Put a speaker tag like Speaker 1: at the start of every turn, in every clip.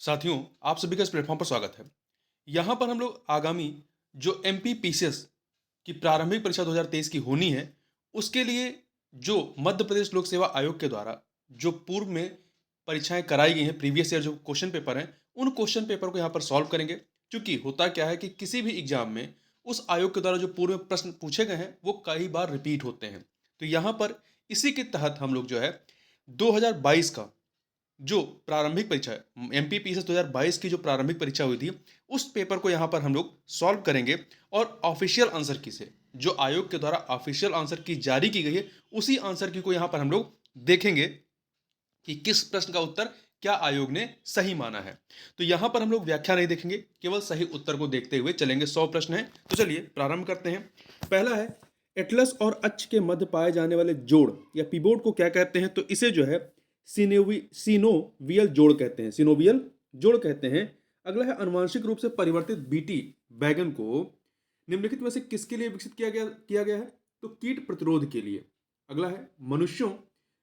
Speaker 1: साथियों, आप सभी का इस प्लेटफॉर्म पर स्वागत है। यहाँ पर हम लोग आगामी जो एमपीपीसीएस की प्रारंभिक परीक्षा 2023 की होनी है, उसके लिए जो मध्य प्रदेश लोक सेवा आयोग के द्वारा जो पूर्व में परीक्षाएं कराई गई हैं, प्रीवियस ईयर जो क्वेश्चन पेपर हैं, उन क्वेश्चन पेपर को यहाँ पर सॉल्व करेंगे। क्योंकि होता क्या है कि किसी भी एग्जाम में उस आयोग के द्वारा जो पूर्व में प्रश्न पूछे गए हैं, वो कई बार रिपीट होते हैं। तो यहाँ पर इसी के तहत हम लोग जो है 2022 का जो प्रारंभिक परीक्षा है, एमपीपीएसएस 2022 की जो प्रारंभिक परीक्षा हुई थी, उस पेपर को यहाँ पर हम लोग सॉल्व करेंगे और ऑफिशियल आंसर की से जो आयोग के द्वारा ऑफिशियल आंसर की जारी की गई है, उसी आंसर की को यहाँ पर हम लोग देखेंगे कि किस प्रश्न का उत्तर क्या आयोग ने सही माना है। तो यहाँ पर हम लोग व्याख्या नहीं देखेंगे, केवल सही उत्तर को देखते हुए चलेंगे। 100 प्रश्न है, तो चलिए प्रारंभ करते हैं। पहला है, एटलस और अक्ष के मध्य पाए जाने वाले जोड़ या पीबोर्ड को क्या कहते हैं? तो इसे जो है सिनोवियल जोड़ कहते हैं। सिनोवियल जोड़ कहते हैं। अगला है, अनुवांशिक रूप से परिवर्तित बीटी बैगन को निम्नलिखित में से किसके लिए विकसित किया गया है? तो कीट प्रतिरोध के लिए। अगला है, मनुष्यों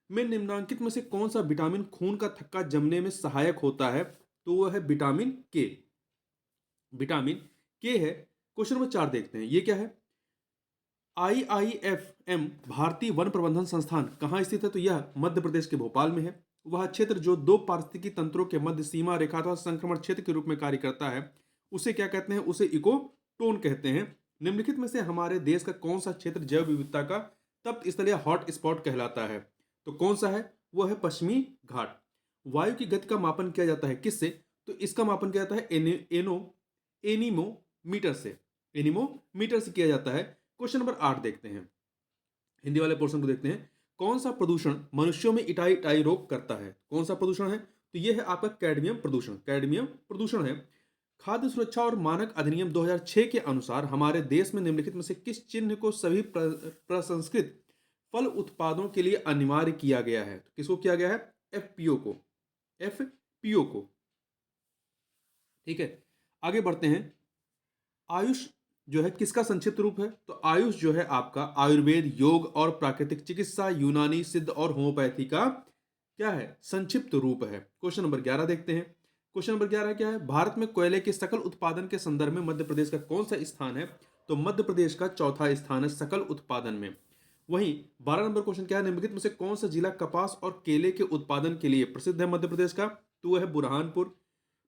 Speaker 1: में निम्नांकित में से कौन सा विटामिन खून का थक्का जमने में सहायक होता है? तो वह है विटामिन के। विटामिन के है। क्वेश्चन नंबर 4 देखते हैं, ये क्या है? IIFM भारतीय वन प्रबंधन संस्थान कहाँ स्थित है? तो यह मध्य प्रदेश के भोपाल में है। वह क्षेत्र जो दो पारिस्थितिकी तंत्रों के मध्य सीमा रेखा अथवा संक्रमण क्षेत्र के रूप में कार्य करता है, उसे क्या कहते हैं? उसे इकोटोन कहते हैं। निम्नलिखित में से हमारे देश का कौन सा क्षेत्र जैव विविधता का तप्त स्थल या हॉट स्पॉट कहलाता है? तो कौन सा है? वह है पश्चिमी घाट। वायु की गति का मापन किया जाता है किससे? तो इसका मापन किया जाता है एनीमोमीटर से। एनीमोमीटर से किया जाता है। क्वेश्चन नंबर 8 देखते हैं, हिंदी वाले पोर्शन को देखते हैं। कौन सा प्रदूषण मनुष्यों में इटाई टाई रोग करता है? कौन सा प्रदूषण है? तो यह है आपका कैडमियम प्रदूषण। कैडमियम प्रदूषण है। खाद्य सुरक्षा और मानक अधिनियम 2006 के अनुसार हमारे देश में निम्नलिखित में से किस चिन्ह को सभी प्रसंस्कृत फल उत्पादों के लिए अनिवार्य किया गया है? तो किसको किया गया है? एफपीओ को। एफपीओ को। ठीक है, आगे बढ़ते हैं। आयुष जो है किसका संक्षिप्त रूप है? तो आयुष जो है आपका आयुर्वेद, योग और प्राकृतिक चिकित्सा, यूनानी, सिद्ध और होम्योपैथी का क्या है? संक्षिप्त रूप है। क्वेश्चन नंबर 11 देखते हैं। क्वेश्चन नंबर 11 क्या है? भारत में कोयले के सकल उत्पादन के संदर्भ में मध्य प्रदेश का कौन सा स्थान है? तो मध्य प्रदेश का चौथा स्थान है सकल उत्पादन में। वहीं 12 नंबर क्वेश्चन क्या है? निम्नलिखित में से कौन सा जिला कपास और केले के उत्पादन के लिए प्रसिद्ध है मध्य प्रदेश का? तो वह है बुरहानपुर।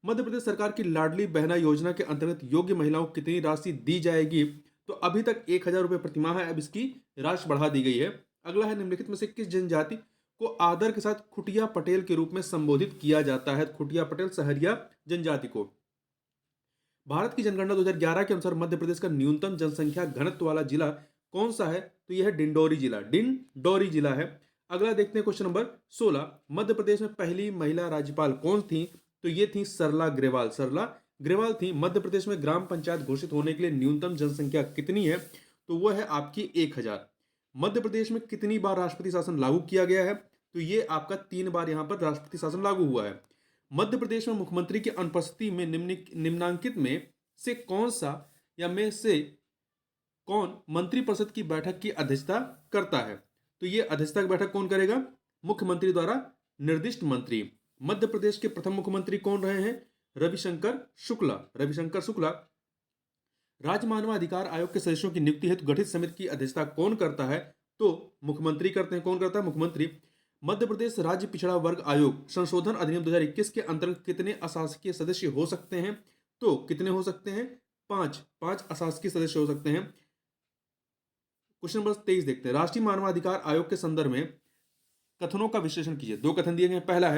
Speaker 1: मध्य प्रदेश सरकार की लाडली बहना योजना के अंतर्गत योग्य महिलाओं को कितनी राशि दी जाएगी? तो अभी तक 1,000 रुपये प्रतिमाह है, अब इसकी राशि बढ़ा दी गई है। अगला है, निम्नलिखित में से किस जनजाति को आदर के साथ खुटिया पटेल के रूप में संबोधित किया जाता है? खुटिया पटेल सहरिया जनजाति को। भारत की जनगणना 2011 के अनुसार मध्य प्रदेश का न्यूनतम जनसंख्या घनत्व वाला जिला कौन सा है? तो यह है डिंडोरी जिला। डिंडोरी जिला है। अगला देखते हैं क्वेश्चन नंबर 16। मध्य प्रदेश में पहली महिला राज्यपाल कौन थी? तो ये थी सरला ग्रेवाल। सरला ग्रेवाल थी। मध्य प्रदेश में ग्राम पंचायत घोषित होने के लिए न्यूनतम जनसंख्या कितनी है? तो वह है आपकी 1,000। मध्य प्रदेश में कितनी बार राष्ट्रपति शासन लागू किया गया है? तो ये आपका 3 बार यहां पर राष्ट्रपति शासन लागू हुआ है। मध्य प्रदेश में मुख्यमंत्री की अनुपस्थिति में निम्नांकित में से कौन सा या में से कौन मंत्रिपरिषद की बैठक की अध्यक्षता करता है? तो ये अध्यक्षता की बैठक कौन करेगा? मुख्यमंत्री द्वारा निर्दिष्ट मंत्री। मध्य प्रदेश के प्रथम मुख्यमंत्री कौन रहे हैं? रविशंकर शुक्ला। रविशंकर शुक्ला। राज्य मानवाधिकार आयोग के सदस्यों की नियुक्ति हेतु गठित समिति की अध्यक्षता कौन करता है? तो मुख्यमंत्री करते हैं। कौन करता है? मुख्यमंत्री। मध्य प्रदेश राज्य पिछड़ा वर्ग आयोग संशोधन अधिनियम 2021 के अंतर्गत कितने अशासकीय सदस्य हो सकते हैं? तो कितने हो सकते हैं? 5 अशासकीय सदस्य हो सकते हैं। क्वेश्चन नंबर 23 देखते हैं। राष्ट्रीय मानवाधिकार आयोग के संदर्भ में कथनों का विश्लेषण कीजिए। 2 कथन दिए गए। पहला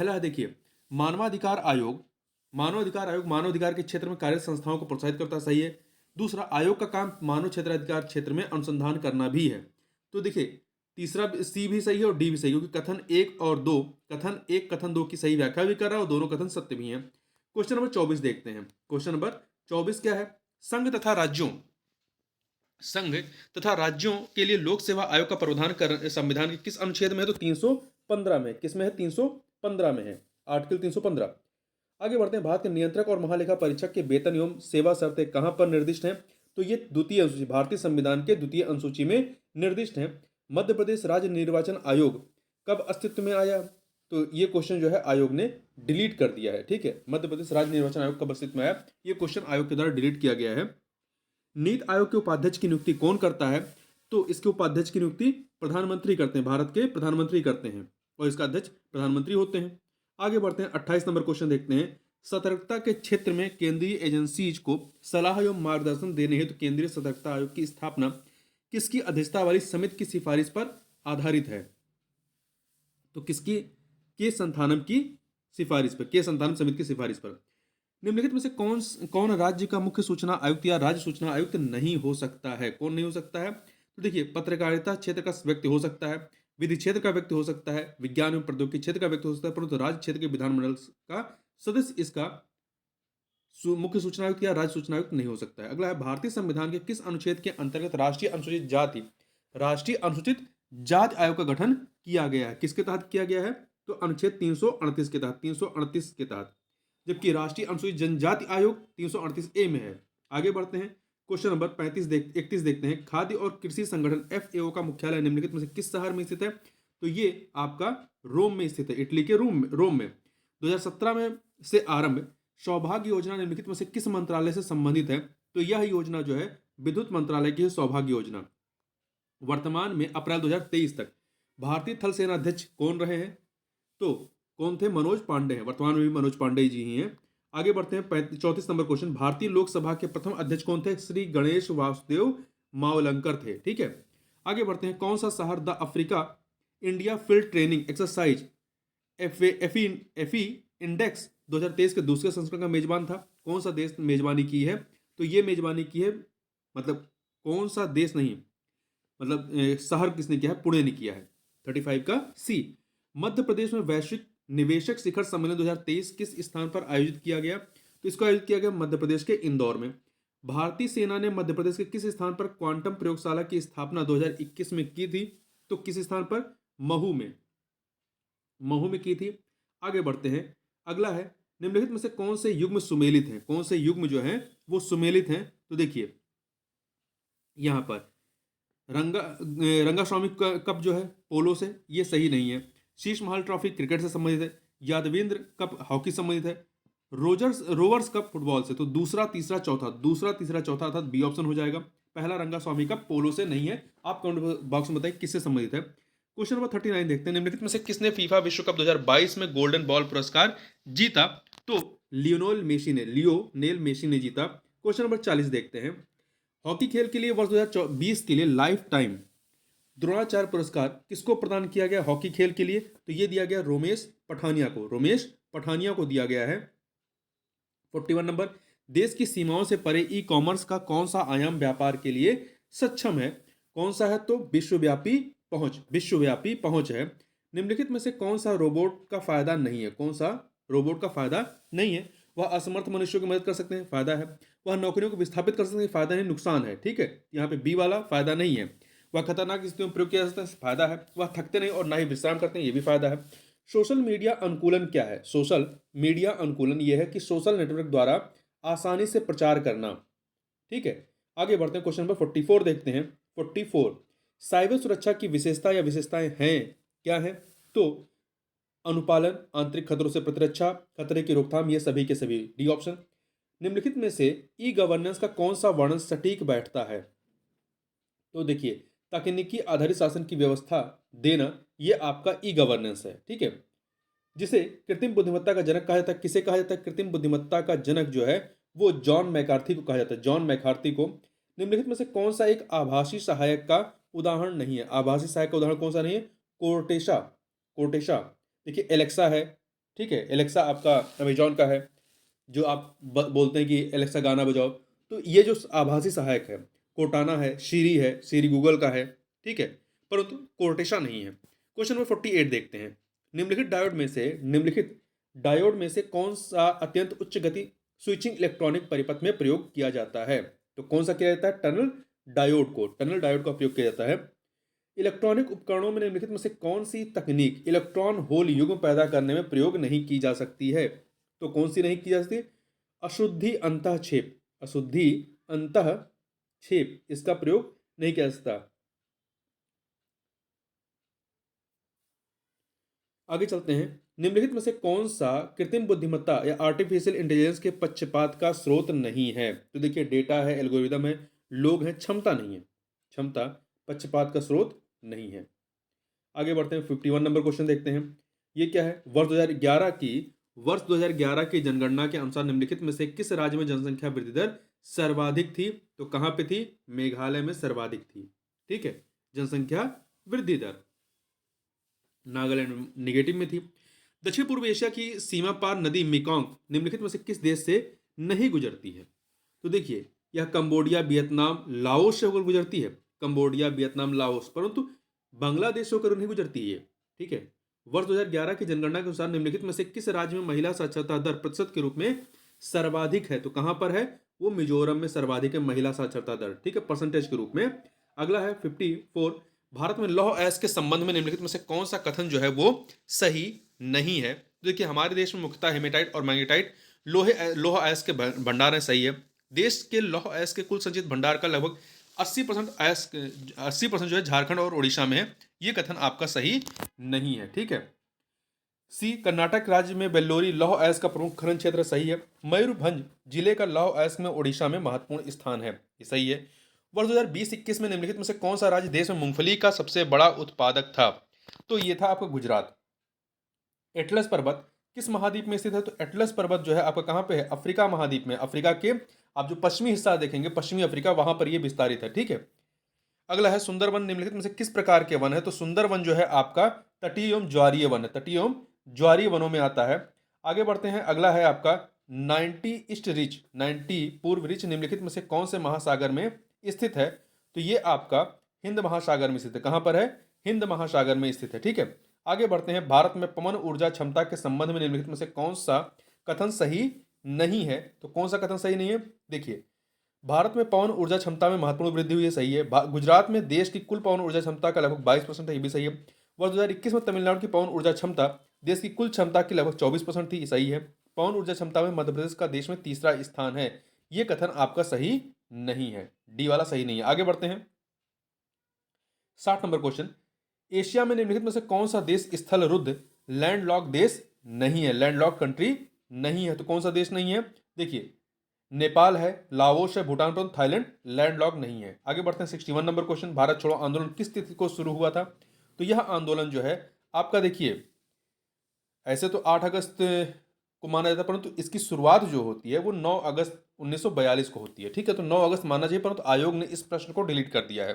Speaker 1: है देखिए, मानवाधिकार के क्षेत्र में कार्यरत संस्थाओं को प्रोत्साहित करता। सही है। दूसरा, आयोग का काम मानव क्षेत्राधिकार क्षेत्र में अनुसंधान करना भी है। तो देखिए, तीसरा सी भी सही है और डी भी सही है, क्योंकि कथन 1 और 2, कथन 1 कथन 2 की सही व्याख्या भी कर रहा है और दोनों कथन सत्य भी हैं। क्वेश्चन नंबर 24 देखते हैं। क्वेश्चन नंबर 24 क्या है? संघ तथा राज्यों के लिए लोक सेवा आयोग का प्रावधान संविधान के किस अनुच्छेद में है? तो 315 में। किस में है? 315 में है। आर्टिकल 315। आगे बढ़ते हैं। भारत के नियंत्रक और महालेखा परीक्षक के वेतन एवं सेवा शर्तें कहां पर निर्दिष्ट हैं? तो ये द्वितीय अनुसूची, भारतीय संविधान के द्वितीय अनुसूची में निर्दिष्ट है। मध्य प्रदेश राज्य निर्वाचन आयोग कब अस्तित्व में आया? तो ये क्वेश्चन जो है आयोग ने डिलीट कर दिया है। ठीक है, मध्य प्रदेश राज्य निर्वाचन आयोग कब अस्तित्व में आया, ये क्वेश्चन आयोग के द्वारा डिलीट किया गया है। नीति आयोग के उपाध्यक्ष की नियुक्ति कौन करता है, तो इसके उपाध्यक्ष की नियुक्ति प्रधानमंत्री करते हैं, भारत के प्रधानमंत्री करते हैं, और इसका अध्यक्ष प्रधानमंत्री होते हैं। आगे बढ़ते हैं, 28 नंबर क्वेश्चन देखते हैं। सतर्कता के क्षेत्र में केंद्रीय एजेंसीज को सलाह एवं मार्गदर्शन देने हेतु केंद्रीय सतर्कता आयोग की स्थापना किसकी अध्यक्षता वाली समिति की सिफारिश पर आधारित है, तो किसकी, के संथानम की सिफारिश पर, के संथानम समिति की सिफारिश पर। निम्नलिखित में से कौन राज्य का मुख्य सूचना आयुक्त या राज्य सूचना आयुक्त नहीं हो सकता है, कौन नहीं हो सकता है, तो देखिए पत्रकारिता क्षेत्र का व्यक्ति हो सकता है, विधि क्षेत्र का व्यक्ति हो सकता है, विज्ञान एवं प्रौद्योगिकी क्षेत्र का व्यक्ति हो सकता है, परंतु राज्य क्षेत्र के विधानमंडल का सदस्य इसका मुख्य सूचना आयुक्त या राज्य सूचना आयुक्त नहीं हो सकता है। अगला है, भारतीय संविधान के किस अनुच्छेद के अंतर्गत राष्ट्रीय अनुसूचित जाति आयोग का गठन किया गया है, किसके तहत किया गया है, तो अनुच्छेद 338 के तहत, 338 के तहत, जबकि राष्ट्रीय अनुसूचित जनजाति आयोग 338A में है। आगे बढ़ते हैं, क्वेश्चन नंबर 31 देखते हैं। खाद्य और कृषि संगठन FAO का मुख्यालय निम्नलिखित में से किस शहर में स्थित है, तो ये आपका रोम में स्थित है, इटली के रोम में। 2017 में से आरंभ सौभाग्य योजना निम्नलिखित में से किस मंत्रालय से संबंधित है, तो यह योजना जो है विद्युत मंत्रालय की सौभाग्य योजना। वर्तमान में अप्रैल 2023 तक भारतीय थल सेना अध्यक्ष कौन रहे हैं, तो कौन थे, मनोज पांडे हैं, वर्तमान में भी मनोज पांडे जी ही हैं। आगे बढ़ते हैं, 34 नंबर क्वेश्चन। भारतीय लोकसभा के प्रथम अध्यक्ष कौन थे, श्री गणेश वासुदेव मावलंकर थे। ठीक है, आगे बढ़ते हैं, कौन सा शहर the Africa India field training exercise FE index 2023 के दूसरे संस्करण का मेजबान था, कौन सा देश मेजबानी की है, तो ये मेजबानी की है, मतलब कौन सा देश नहीं, मतलब शहर किसने किया है, पुणे ने किया है। 35 का सी। मध्य प्रदेश में वैश्विक निवेशक शिखर सम्मेलन 2023 किस स्थान पर आयोजित किया गया, तो इसको आयोजित किया गया मध्य प्रदेश के इंदौर में। भारतीय सेना ने मध्य प्रदेश के किस स्थान पर क्वांटम प्रयोगशाला की स्थापना 2021 में की थी, तो किस स्थान पर, महू में की थी। आगे बढ़ते हैं, अगला है, निम्नलिखित में से कौन से युग्म सुमेलित हैं, कौन से युग्म जो है वो सुमेलित हैं, तो देखिए यहां पर रंगास्वामी कप जो है पोलो से, ये सही नहीं है। शीश महल ट्रॉफी क्रिकेट से संबंधित है। यादवेंद्र कप हॉकी संबंधित है। रोवर्स कप फुटबॉल से, तो दूसरा तीसरा चौथा अर्थात बी ऑप्शन हो जाएगा। पहला रंगास्वामी कप पोलो से नहीं है। आप कमेंट बॉक्स में बताइए किससे संबंधित है। क्वेश्चन नंबर 39 देखते हैं, निम्नलिखित में से किसने फीफा विश्व कप 2022 में गोल्डन बॉल पुरस्कार जीता, तो लियोनेल मेसी ने जीता। क्वेश्चन नंबर 40 देखते हैं, हॉकी खेल के लिए वर्ष 2020 के लिए लाइफ टाइम द्रोणाचार्य पुरस्कार किसको प्रदान किया गया हॉकी खेल के लिए, तो ये दिया गया रोमेश पठानिया को दिया गया है। 41 नंबर, देश की सीमाओं से परे ई कॉमर्स का कौन सा आयाम व्यापार के लिए सक्षम है, कौन सा है, तो विश्वव्यापी पहुंच है। निम्नलिखित में से कौन सा रोबोट का फायदा नहीं है, वह असमर्थ मनुष्यों की मदद कर सकते हैं, फायदा है। वह नौकरियों को विस्थापित कर सकते हैं, फायदा नहीं, नुकसान है। ठीक है, यहाँ पे बी वाला फायदा नहीं है। वह खतरनाक स्थितियों में प्रयोग किया जा सकता है, फायदा है। वह थकते नहीं और ना ही विश्राम करते हैं, ये भी फायदा है। सोशल मीडिया अनुकूलन क्या है, सोशल मीडिया अनुकूलन यह है कि सोशल नेटवर्क द्वारा आसानी से प्रचार करना। ठीक है, आगे बढ़ते हैं, क्वेश्चन नंबर 44 देखते हैं। 44, साइबर सुरक्षा की विशेषता या विशेषताएं हैं क्या है, तो अनुपालन, आंतरिक खतरों से प्रतिरक्षा, खतरे की रोकथाम, ये सभी के सभी, डी ऑप्शन। निम्नलिखित में से ई गवर्नेंस का कौन सा वर्णन सटीक बैठता है, तो देखिए तकनीकी आधारित शासन की व्यवस्था देना, ये आपका ई गवर्नेंस है। ठीक है, जिसे कृत्रिम बुद्धिमत्ता का जनक कहा जाता है, किसे कहा जाता है, कृत्रिम बुद्धिमत्ता का जनक जो है वो जॉन मैकार्थी को कहा जाता है, जॉन मैकार्थी को। निम्नलिखित में से कौन सा एक आभासी सहायक का उदाहरण नहीं है, आभासी सहायक का उदाहरण कौन सा नहीं है, कोर्टेशा। देखिए एलेक्सा है, ठीक है, एलेक्सा आपका अमेजॉन का है, जो आप बोलते हैं कि एलेक्सा गाना बजाओ, तो ये जो आभासी सहायक है, कोर्टाना है, सीरी गूगल का है। ठीक है, परंतु कोर्टेशा नहीं है। क्वेश्चन नंबर 48 देखते हैं, निम्नलिखित डायोड में से कौन सा अत्यंत उच्च गति स्विचिंग इलेक्ट्रॉनिक परिपथ में प्रयोग किया जाता है, तो कौन सा किया जाता है, टनल डायोड का प्रयोग किया जाता है। इलेक्ट्रॉनिक उपकरणों में निम्नलिखित में से कौन सी तकनीक इलेक्ट्रॉन होल युग्म पैदा करने में प्रयोग नहीं की जा सकती है, तो कौन सी नहीं की जा सकती, अशुद्धि अंतःक्षेप, इसका प्रयोग नहीं किया जा सकता। आगे चलते हैं। निम्नलिखित में से कौन सा कृत्रिम बुद्धिमत्ता या आर्टिफिशियल इंटेलिजेंस के पक्षपात का स्रोत नहीं है? तो देखिए, डेटा है, एल्गोरिदम है, लोग हैं, क्षमता नहीं है। क्षमता पक्षपात का स्रोत नहीं है। आगे बढ़ते हैं, 51 नंबर क्वेश्चन देखते हैं। ये क्या है? वर्ष 2011 की जनगणना के अनुसार निम्नलिखित में से किस राज्य में जनसंख्या वृद्धि दर सर्वाधिक थी? तो कहां पे थी? मेघालय में सर्वाधिक थी। ठीक है, जनसंख्या वृद्धि दर। नागालैंड में निगेटिव में थी। दक्षिण पूर्व एशिया की सीमा पार नदी मेकॉन्ग निम्नलिखित में से किस देश से नहीं गुजरती है? तो देखिए, यह कंबोडिया, वियतनाम, लाओस से होकर गुजरती है। कंबोडिया, वियतनाम, लाओस, परंतु बांग्लादेश से होकर नहीं गुजरती है। ठीक है। वर्ष 2011 की जनगणना के अनुसार निम्नलिखित में से किस राज्य में महिला साक्षरता दर प्रतिशत के रूप में सर्वाधिक है? तो कहां पर है? वो मिजोरम में सर्वाधिक है महिला साक्षरता दर। ठीक है, परसेंटेज के रूप में। अगला है 54। भारत में लौह अयस्क के संबंध में निम्नलिखित में से कौन सा कथन जो है वो सही नहीं है? तो देखिए, हमारे देश में मुख्यतः हेमेटाइट और मैग्नेटाइट लौह अयस्क के भंडार है, सही है। देश के लौह अयस्क के कुल संचित भंडार का लगभग 80% जो है झारखंड और उड़ीसा में है। ये कथन आपका सही नहीं है। ठीक है। सी, कर्नाटक राज्य में बेल्लोरी लौह अयस्क का प्रमुख खनन क्षेत्र, सही है। मयूरभंज जिले का लौह अयस्क में उड़ीसा में महत्वपूर्ण स्थान है, ये सही है। वर्ष 2020-21 में निम्नलिखित में से कौन सा राज्य देश में मूंगफली का सबसे बड़ा उत्पादक था? तो ये था आपका गुजरात। एटलस पर्वत किस महाद्वीप में स्थित है? तो एटलस पर्वत जो है आपका कहाँ पे है? अफ्रीका महाद्वीप में। अफ्रीका के आप जो पश्चिमी हिस्सा देखेंगे, पश्चिमी अफ्रीका, वहां पर ये विस्तारित है। ठीक है। अगला है सुंदरवन निम्नलिखित में से किस प्रकार के वन है? तो सुंदरवन जो है आपका तटीय एवं ज्वारीय वन है, तटीय एवं ज्वारीय वनों में आता है। आगे बढ़ते हैं। अगला है आपका 90 ईस्ट रिच, 90 पूर्व रिच निम्नलिखित में से कौन से महासागर में स्थित है? तो ये आपका हिंद महासागर में स्थित है। कहां पर है? हिंद महासागर में स्थित है। ठीक है। आगे बढ़ते हैं। भारत में पवन ऊर्जा क्षमता के संबंध में निम्नलिखित में से कौन सा कथन सही नहीं है? तो कौन सा कथन सही नहीं है? देखिए, भारत में पवन ऊर्जा क्षमता में महत्वपूर्ण वृद्धि हुई है, सही है। गुजरात में देश की कुल पवन ऊर्जा क्षमता का लगभग 22% है, ये भी सही है। वर्ष 2021 में तमिलनाडु की पवन ऊर्जा क्षमता देश की कुल क्षमता की लगभग 24% थी, सही है। पवन ऊर्जा क्षमता में मध्य प्रदेश का देश में तीसरा स्थान है, ये कथन आपका सही नहीं है, डी वाला सही नहीं है। आगे बढ़ते हैं। 60 नंबर क्वेश्चन। एशिया में निम्नलिखित में से कौन सा देश स्थलरुद्ध लैंडलॉक देश नहीं है? लैंडलॉक कंट्री नहीं है। तो कौन सा देश नहीं है? देखिए, नेपाल है, लाओस है, भूटान, पर थाईलैंड लैंडलॉक नहीं है। आगे बढ़ते हैं। 61 नंबर क्वेश्चन। भारत छोड़ो आंदोलन किस तिथि को शुरू हुआ था? तो यह आंदोलन जो है आपका, देखिए, ऐसे तो 8 अगस्त को माना जाता है, परंतु इसकी शुरुआत जो होती है वो 9 अगस्त 1942 को होती है। ठीक है, तो 9 अगस्त मानना चाहिए, परंतु आयोग ने इस प्रश्न को डिलीट कर दिया है।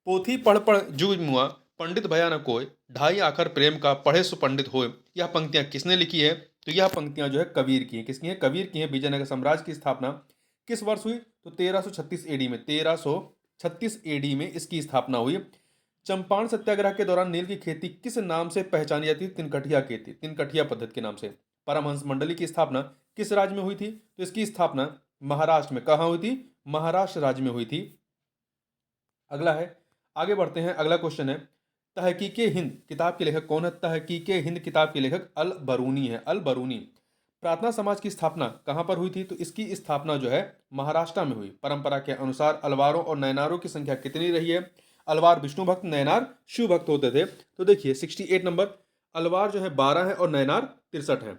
Speaker 1: पोथी पढ़ पढ़ जूझ मुआ, पंडित भया न कोय, ढाई आखर प्रेम का पढ़े सो पंडित होए। यह पंक्तियां किसने लिखी है? तो यह पंक्तियां जो है कबीर की हैं। किसकी हैं? कबीर की हैं। विजयनगर साम्राज्य की स्थापना किस वर्ष हुई? तो 1336 एडी में, 1336 एडी में इसकी स्थापना हुई। चंपारण सत्याग्रह के दौरान नील की खेती किस नाम से पहचानी जाती है? तिनकठिया खेती, तिनकठिया पद्धति के नाम से। परमहंस मंडली की स्थापना किस राज्य में हुई थी? तो इसकी स्थापना महाराष्ट्र में। कहाँ हुई थी? महाराष्ट्र राज्य में हुई थी। अगला है, आगे बढ़ते हैं। अगला क्वेश्चन है, तहकीके हिंद किताब के लेखक कौन है? तहकीके हिंद किताब के लेखक अल बरूनी है, अल बरूनी। प्रार्थना समाज की स्थापना कहां पर हुई थी? तो इसकी स्थापना जो है महाराष्ट्र में हुई। परंपरा के अनुसार अलवारों और नयनारों की संख्या कितनी रही है? अलवार विष्णु भक्त, नयनार शिव भक्त होते थे। तो देखिए, 68 नंबर। अलवार जो है 12 है और नयनार 63 है।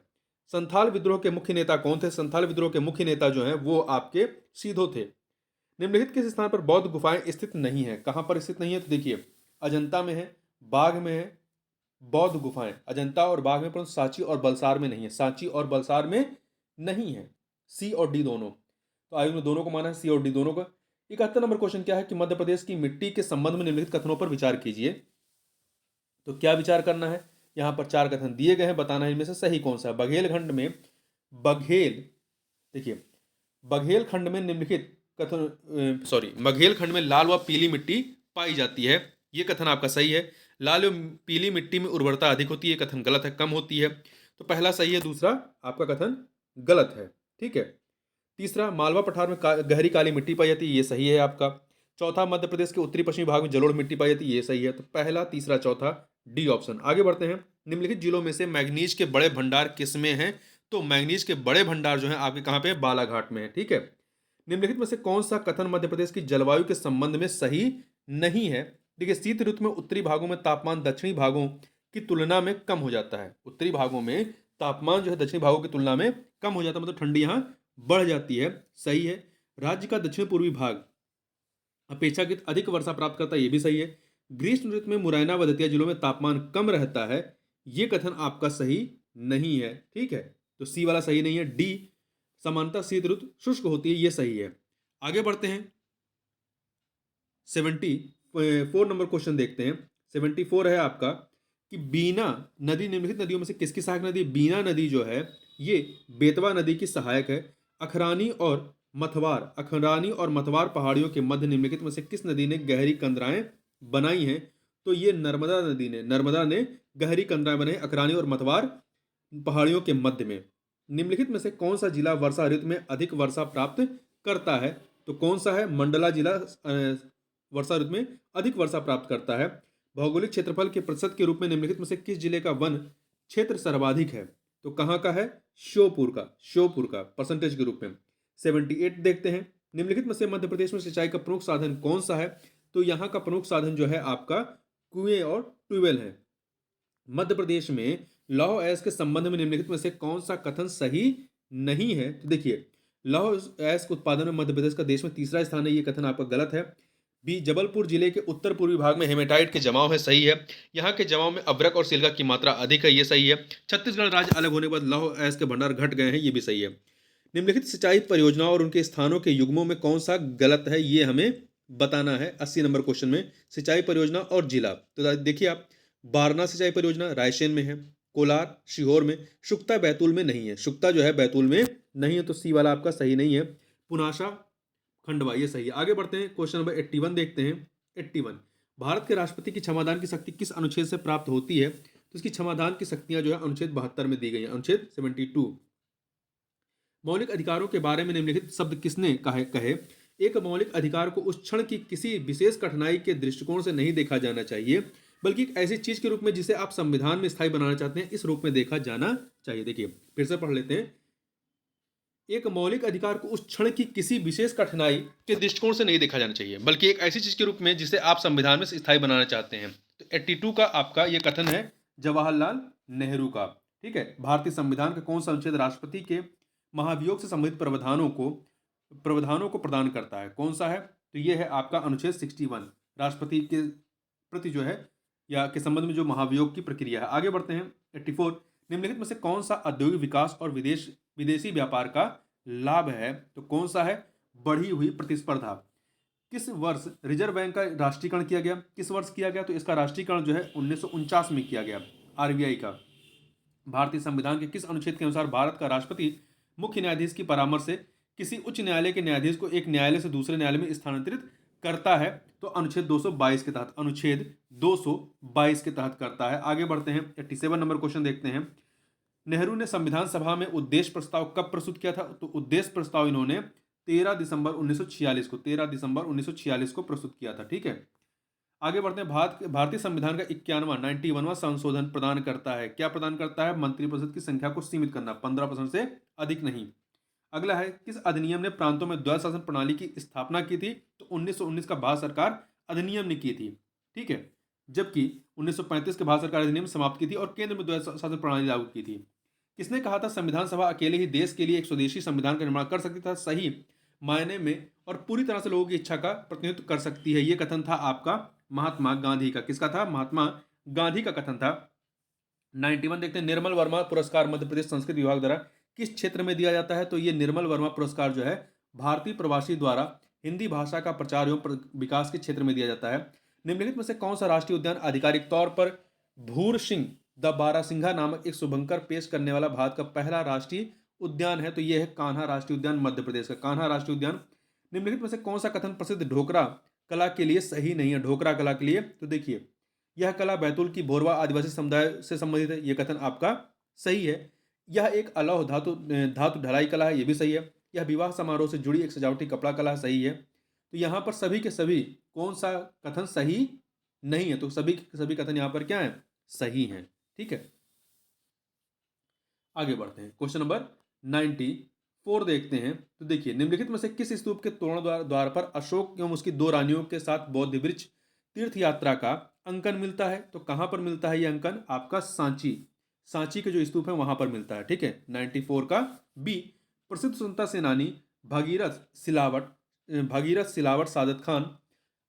Speaker 1: संथाल विद्रोह के मुख्य नेता कौन थे? संथाल विद्रोह के मुख्य नेता जो है वो आपके सीधो थे। निम्नलिखित किस स्थान पर बौद्ध गुफाएं स्थित नहीं है? कहां पर स्थित नहीं है? तो देखिए, अजंता में है, बाघ में है बौद्ध गुफाएं, अजंता और बाघ में, परंतु सांची और बलसार में नहीं है। सांची और बलसार में नहीं है। सी और डी दोनों। तो आयोग ने दोनों को माना है, सी और डी दोनों का। 71 नंबर क्वेश्चन क्या है कि मध्य प्रदेश की मिट्टी के संबंध में निम्नलिखित कथनों पर विचार कीजिए। तो क्या विचार करना है? यहां पर 4 कथन दिए गए हैं, बताना है इनमें से सही कौन सा है। देखिए, बघेल खंड में निम्नलिखित मघेल खंड में लाल व पीली मिट्टी पाई जाती है, यह कथन आपका सही है। लाल व पीली मिट्टी में उर्वरता अधिक होती है, कथन गलत है, कम होती है। तो पहला सही है, दूसरा आपका कथन गलत है। ठीक है। तीसरा, मालवा पठार में गहरी काली मिट्टी पाई जाती है, ये सही है आपका। चौथा, मध्य प्रदेश के उत्तरी पश्चिमी भाग में जलोढ़ मिट्टी पाई जाती है, ये सही है। तो पहला, तीसरा, चौथा, डी ऑप्शन। आगे बढ़ते हैं। निम्नलिखित जिलों में से मैग्नीज के बड़े भंडार किसमें हैं? तो मैग्नीज के बड़े भंडार जो है आपके कहां पे? बालाघाट में है। ठीक है। निम्नलिखित में से कौन सा कथन मध्य प्रदेश की जलवायु के संबंध में सही नहीं है? देखिए, शीत ऋतु में उत्तरी भागों में तापमान दक्षिणी भागों की तुलना में कम हो जाता है। उत्तरी भागों में तापमान जो है दक्षिणी भागों की तुलना में कम हो जाता है, मतलब ठंडी यहाँ बढ़ जाती है। सही है। राज्य का दक्षिण पूर्वी भाग अपेक्षाकृत अधिक वर्षा प्राप्त करता है, ये भी सही है। ग्रीष्म ऋतु में मुरैना व दतिया जिलों में तापमान कम रहता है, ये कथन आपका सही नहीं है। ठीक है, तो सी वाला सही नहीं है। डी, सामान्यतः शीत ऋतु शुष्क होती है, ये सही है। आगे बढ़ते हैं, 74 नंबर क्वेश्चन देखते हैं। 74 है आपका कि बीना नदी निम्नलिखित नदियों में से किसकी सहायक नदी? बीना नदी जो है ये बेतवा नदी की सहायक है। अखरानी और मतवार पहाड़ियों के मध्य निम्नलिखित में से किस नदी ने गहरी कंदराएं बनाई हैं? तो ये नर्मदा ने गहरी कंदराएं बनाई अखरानी और मतवार पहाड़ियों के मध्य में। निम्नलिखित में से कौन सा जिला वर्षा ऋतु में अधिक वर्षा प्राप्त करता है? तो कौन सा है? मंडला जिला वर्षा ऋतु में अधिक वर्षा प्राप्त करता है। भौगोलिक क्षेत्रफल के प्रतिशत के रूप में निम्नलिखित में से किस जिले का वन क्षेत्र सर्वाधिक है? तो कहां का है? श्योपुर का परसेंटेज के रूप में। 78 देखते हैं, निम्नलिखित में से मध्य प्रदेश में सिंचाई का प्रमुख साधन कौन सा है? तो यहाँ का प्रमुख साधन जो है आपका कुएं और ट्यूबवेल है। मध्य प्रदेश में लौह अयस्क के संबंध में निम्नलिखित में से कौन सा कथन सही नहीं है? तो देखिए, लौह अयस्क उत्पादन में मध्य प्रदेश का देश में तीसरा स्थान है, ये कथन आपका गलत है। बी, जबलपुर जिले के उत्तर पूर्वी भाग में हेमेटाइट के जमाव है, सही है। यहाँ के जमाव में अभ्रक और सिल्का की मात्रा अधिक है, ये सही है। छत्तीसगढ़ राज्य अलग होने के बाद लौह अयस्क के भंडार घट गए हैं, ये भी सही है। निम्नलिखित सिंचाई परियोजनाओं और उनके स्थानों के युग्मों में कौन सा गलत है, ये हमें बताना है। 80 नंबर क्वेश्चन में सिंचाई परियोजना और जिला, तो देखिए आप, बारना सिंचाई परियोजना रायसेन में है, कोलार सीहोर में, शुक्ता बैतूल में नहीं है। शुक्ता जो है बैतूल में नहीं है, तो सी वाला आपका सही नहीं है। पुनासा खंडवा, ये सही है। आगे बढ़ते हैं, क्वेश्चन नंबर 81 देखते हैं। 81, भारत के राष्ट्रपति की क्षमादान की शक्ति किस अनुच्छेद से प्राप्त होती है? तो इसकी क्षमादान की शक्तियां जो है अनुच्छेद 72 में दी गई है, अनुच्छेद 72। मौलिक अधिकारों के बारे में निम्नलिखित शब्द किसने कहे? एक मौलिक अधिकार को उस क्षण की किसी विशेष कठिनाई के दृष्टिकोण से नहीं देखा जाना चाहिए, बल्कि एक ऐसी चीज के रूप में जिसे आप संविधान में स्थायी बनाना चाहते हैं, इस रूप में देखा जाना चाहिए। देखिए फिर से पढ़ लेते हैं। एक मौलिक अधिकार को उस क्षण की किसी विशेष कठिनाई के दृष्टिकोण से नहीं देखा जाना चाहिए, बल्कि एक ऐसी चीज के रूप में जिसे आप संविधान में स्थायी बनाना चाहते हैं। तो 82 का आपका ये कथन है जवाहरलाल नेहरू का। ठीक है, भारतीय संविधान का कौन सा अनुच्छेद राष्ट्रपति के महाभियोग से संबंधित प्रावधानों को प्रदान करता है? कौन सा है? तो ये है आपका अनुच्छेद 61, राष्ट्रपति के प्रति जो है या के संबंध में जो महाभियोग की प्रक्रिया है। आगे बढ़ते हैं, 84, निम्नलिखित में से कौन सा औद्योगिक विकास और विदेशी व्यापार का लाभ है? तो कौन सा है? बढ़ी हुई प्रतिस्पर्धा। किस वर्ष रिजर्व बैंक का राष्ट्रीयकरण किया गया? किस वर्ष किया गया? तो इसका राष्ट्रीयकरण जो है 1949 में किया गया, आरबीआई का। भारतीय संविधान के किस अनुच्छेद के अनुसार भारत का राष्ट्रपति मुख्य न्यायाधीश की परामर्श से किसी उच्च न्यायालय के न्यायाधीश को एक न्यायालय से दूसरे न्यायालय में स्थानांतरित करता है? तो अनुच्छेद 222 के तहत, अनुच्छेद 222 के तहत करता है। आगे बढ़ते हैं, 87 नंबर क्वेश्चन देखते हैं। नेहरू ने संविधान सभा में उद्देश्य प्रस्ताव कब प्रस्तुत किया था? तो उद्देश्य प्रस्ताव इन्होंने 13 दिसंबर 1946 को प्रस्तुत किया था। ठीक है, आगे बढ़ते हैं। भारतीय संविधान का 91वां संशोधन प्रदान करता है, क्या प्रदान करता है? मंत्रिपरिषद की संख्या को सीमित करना, 15% से अधिक नहीं। अगला है, किस अधिनियम ने प्रांतों में द्वैध शासन प्रणाली की स्थापना की थी? तो 1919 का भारत सरकार अधिनियम ने की थी। ठीक है, जबकि 1935 के भारत सरकार अधिनियम समाप्त की थी और केंद्र में द्वैध शासन प्रणाली लागू की थी। किसने कहा था संविधान सभा अकेले ही देश के लिए एक स्वदेशी संविधान का निर्माण कर सकती था? सही मायने में और पूरी तरह से लोगों की इच्छा का प्रतिनिधित्व कर सकती है, यह कथन था आपका महात्मा गांधी का। किसका था? महात्मा गांधी का कथन था। 91 देखते हैं, निर्मल वर्मा पुरस्कार मध्य प्रदेश संस्कृत विभाग द्वारा किस क्षेत्र में दिया जाता है? तो ये निर्मल वर्मा पुरस्कार जो है भारतीय प्रवासी द्वारा हिंदी भाषा का प्रचार एवं विकास के क्षेत्र में दिया जाता है। निम्नलिखित में से कौन सा राष्ट्रीय उद्यान आधिकारिक तौर पर भूर सिंह द बारासिंघा नामक एक शुभंकर पेश करने वाला भारत का पहला राष्ट्रीय उद्यान है? तो यह है कान्हा राष्ट्रीय उद्यान, मध्य प्रदेश का कान्हा राष्ट्रीय उद्यान। निम्नलिखित में से कौन सा कथन प्रसिद्ध ढोकरा कला के लिए सही नहीं है? ढोकरा कला के लिए, तो देखिए, यह कला बैतूल की भोरवा आदिवासी समुदाय से संबंधित है, यह कथन आपका सही है। यह एक अलौह धातु ढलाई कला है, यह भी सही है। यह विवाह समारोह से जुड़ी एक सजावटी कपड़ा कला, सही है। तो यहाँ पर सभी के सभी कौन सा कथन सही नहीं है? तो सभी सभी कथन यहाँ पर क्या है? सही है। ठीक है, आगे बढ़ते हैं, क्वेश्चन नंबर 94 देखते हैं। तो देखिए, निम्नलिखित में से किस स्तूप के तोरण द्वार पर अशोक एवं उसकी दो रानियों के साथ बौद्ध वृक्ष तीर्थ यात्रा का अंकन मिलता है, तो कहाँ पर मिलता है ये अंकन? आपका सांची, सांची के जो स्तूप है वहां पर मिलता है। ठीक है, 94 का बी। प्रसिद्ध स्वतंत्रता सेनानी भागीरथ सिलावट सादत खान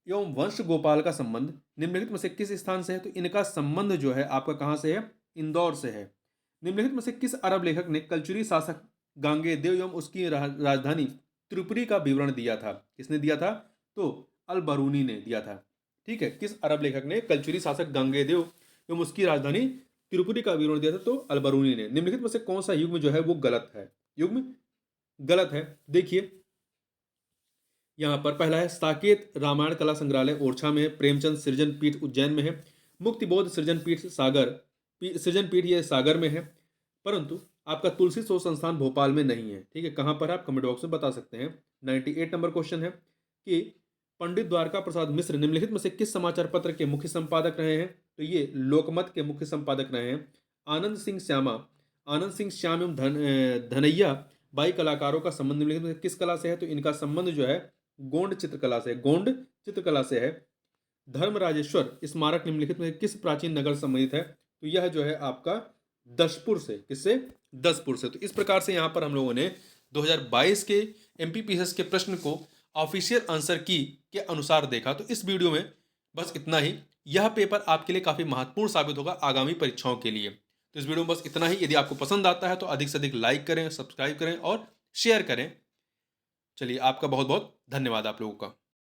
Speaker 1: एवं वंश गोपाल का संबंध निम्नलिखित में से किस स्थान से है? तो इनका संबंध जो है आपका कहाँ से है? इंदौर से है। निम्नलिखित में से किस अरब लेखक ने कलचुरी शासक गांगेय एवं उसकी राजधानी त्रिपुरी का विवरण दिया था? किसने दिया था? तो अल बरूनी ने दिया था। ठीक है, किस अरब लेखक ने कलचुरी शासक गांगेय एवं उसकी राजधानी त्रिपुरी का विवरण दिया था? तो अल बरूनी ने। निम्नलिखित में से कौन सा युग्म जो है वो गलत है? युग्म गलत है। देखिए यहाँ पर पहला है साकेत रामायण कला संग्रहालय ओरछा में है, प्रेमचंद सृजन पीठ उज्जैन में है, मुक्तिबोध सृजन पीठ ये सागर में है, परंतु आपका तुलसी शोध संस्थान भोपाल में नहीं है। ठीक है, कहाँ पर आप कमेंट बॉक्स में बता सकते हैं। 98 नंबर क्वेश्चन है कि पंडित द्वारका प्रसाद मिश्र निम्नलिखित में से किस समाचार पत्र के मुख्य संपादक रहे हैं? तो ये लोकमत के मुख्य संपादक रहे हैं। आनंद सिंह श्याम एवं धनैया बाई कलाकारों का संबंध निम्नलिखित में किस कला से है? तो इनका संबंध जो है गोंड चित्रकला से है। धर्मराजेश्वर स्मारक निम्नलिखित में किस प्राचीन नगर संबंधित है? तो यह जो है आपका दशपुर से। किससे? दशपुर से। तो इस प्रकार से यहाँ पर हम लोगों ने 2022 के एमपीपीएससी के प्रश्न को ऑफिशियल आंसर की के अनुसार देखा। तो इस वीडियो में बस इतना ही। यह पेपर आपके लिए काफी महत्वपूर्ण साबित होगा आगामी परीक्षाओं के लिए। तो इस वीडियो में बस इतना ही। यदि आपको पसंद आता है तो अधिक से अधिक लाइक करें, सब्सक्राइब करें और शेयर करें। चलिए, आपका बहुत बहुत धन्यवाद आप लोगों का।